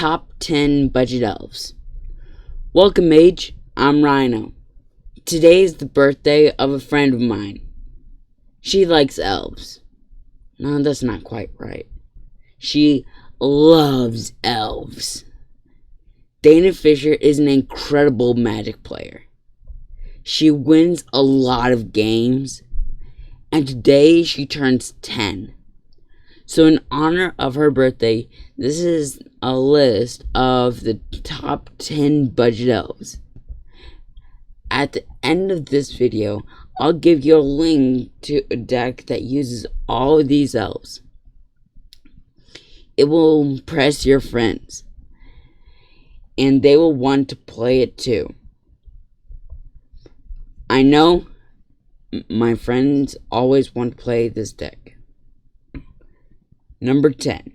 top 10 budget elves. Welcome, Mage. I'm Rhino. Today is the birthday of a friend of mine. She likes elves. No, that's not quite right. She loves elves. Dana Fisher is an incredible Magic player. She wins a lot of games, and today she turns 10. So in honor of her birthday, this is a list of the top 10 budget elves. At the end of this video, I'll give you a link to a deck that uses all of these elves. It will impress your friends, and they will want to play it too. I know my friends always want to play this deck. Number 10.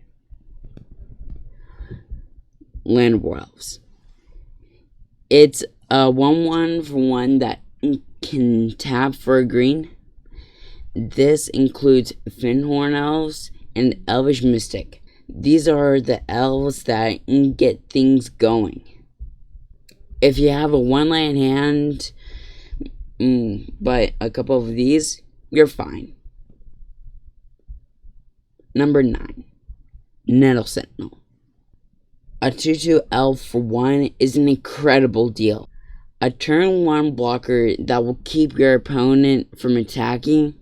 Nettle Elves. It's a 1/1 for 1 that can tap for a green. This includes Finhorn Elves and Elvish Mystic. These are the elves that get things going. If you have a 1-land hand, but a couple of these, you're fine. Number 9. Nettle Sentinel. A 2/2 elf for 1 is an incredible deal. A turn 1 blocker that will keep your opponent from attacking.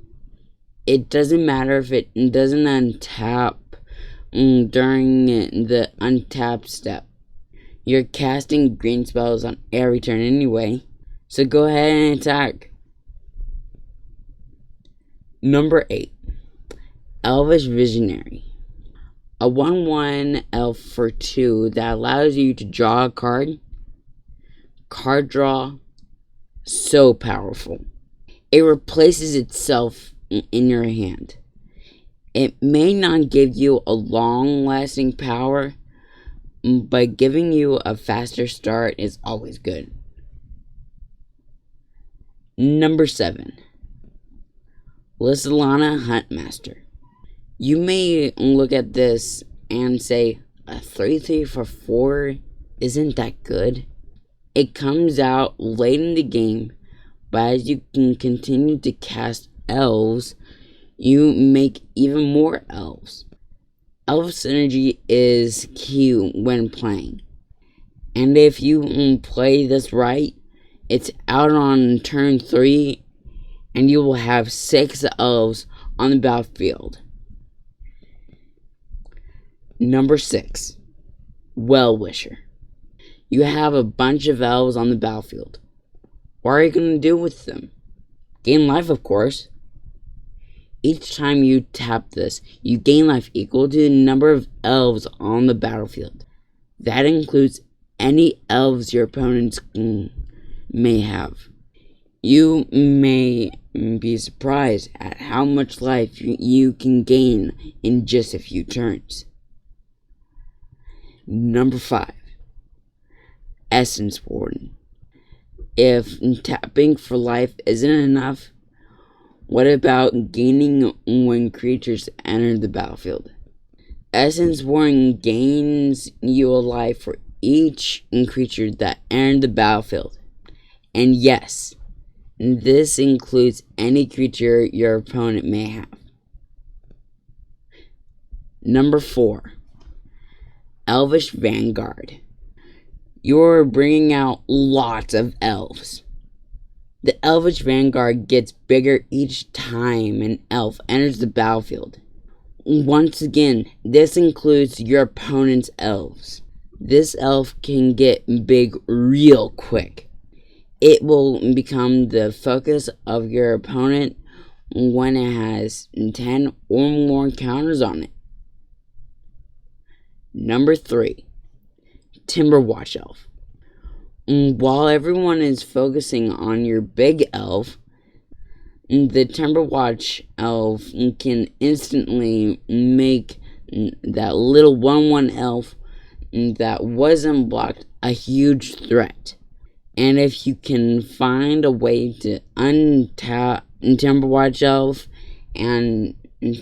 It doesn't matter if it doesn't untap during the untap step. You're casting green spells on every turn anyway, so go ahead and attack. Number 8. Elvish Visionary. A 1/1 elf for 2 that allows you to draw a card. Card draw, so powerful. It replaces itself in your hand. It may not give you a long-lasting power, but giving you a faster start is always good. Number 7. Lissalana Huntmaster. You may look at this and say, a 3/3 for 4 isn't that good? It comes out late in the game, but as you can continue to cast elves, you make even more elves. Elf synergy is key when playing, and if you play this right, it's out on turn 3, and you will have 6 elves on the battlefield. Number 6. Wellwisher. You have a bunch of elves on the battlefield. What are you going to do with them? Gain life, of course. Each time you tap this, you gain life equal to the number of elves on the battlefield. That includes any elves your opponents may have. You may be surprised at how much life you can gain in just a few turns. Number 5. Essence Warden. If tapping for life isn't enough, what about gaining when creatures enter the battlefield? Essence Warden gains you a life for each creature that entered the battlefield. And yes, this includes any creature your opponent may have. Number 4. Elvish Vanguard. You're bringing out lots of elves. The Elvish Vanguard gets bigger each time an elf enters the battlefield. Once again, this includes your opponent's elves. This elf can get big real quick. It will become the focus of your opponent when it has 10 or more counters on it. Number 3. Timberwatch Elf. While everyone is focusing on your big elf, the Timberwatch Elf can instantly make that little 1/1 elf that wasn't blocked a huge threat. And if you can find a way to untap Timberwatch Elf and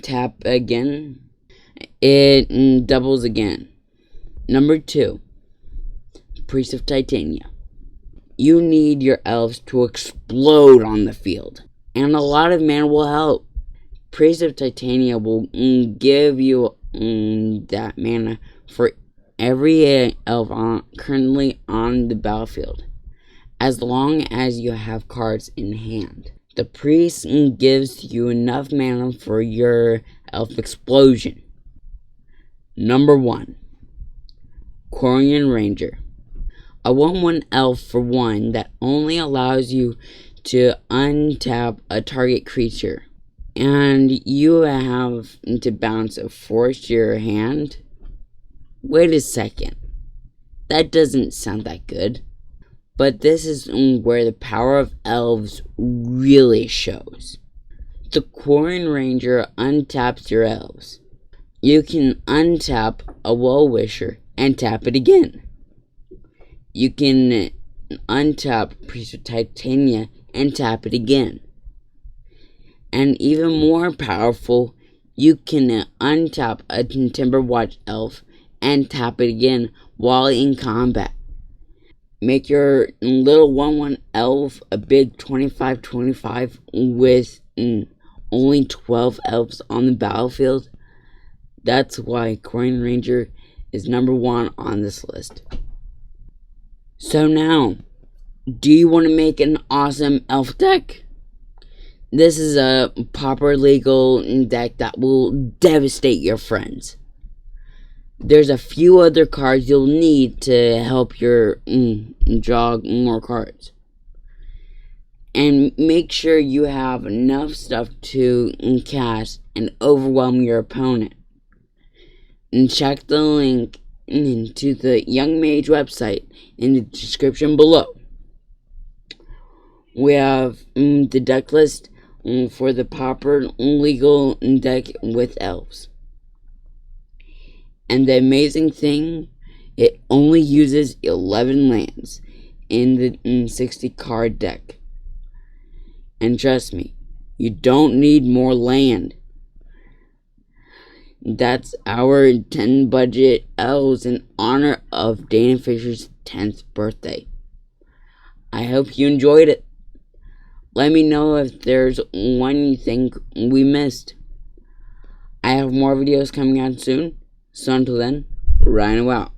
tap again, it doubles again. Number 2, Priest of Titania. You need your elves to explode on the field, and a lot of mana will help. Priest of Titania will give you that mana for every elf currently on the battlefield, as long as you have cards in hand. The priest gives you enough mana for your elf explosion. Number 1, Kyrian Ranger. A 1/1 elf for 1 that only allows you to untap a target creature, and you have to bounce a force to your hand. Wait a second, that doesn't sound that good. But this is where the power of elves really shows. The Kyrian Ranger untaps your elves. You can untap a Wellwisher and tap it again. You can untap Priest of Titania and tap it again. And even more powerful, you can untap a Timberwatch Elf and tap it again while in combat. Make your little 1/1 elf a big 25/25 with only 12 elves on the battlefield. That's why Kyrian Ranger is number 1 on this list. So now, do you want to make an awesome elf deck? This is a proper legal deck that will devastate your friends. There's a few other cards you'll need to help your draw more cards. And make sure you have enough stuff to cast and overwhelm your opponent. And check the link to the Young Mage website in the description below. We have the deck list for the proper legal deck with elves. And the amazing thing, it only uses 11 lands in the 60 card deck. And trust me, you don't need more land. That's our 10 budget elves in honor of Dana Fisher's 10th birthday. I hope you enjoyed it. Let me know if there's one you think we missed. I have more videos coming out soon. So until then, Rhino out.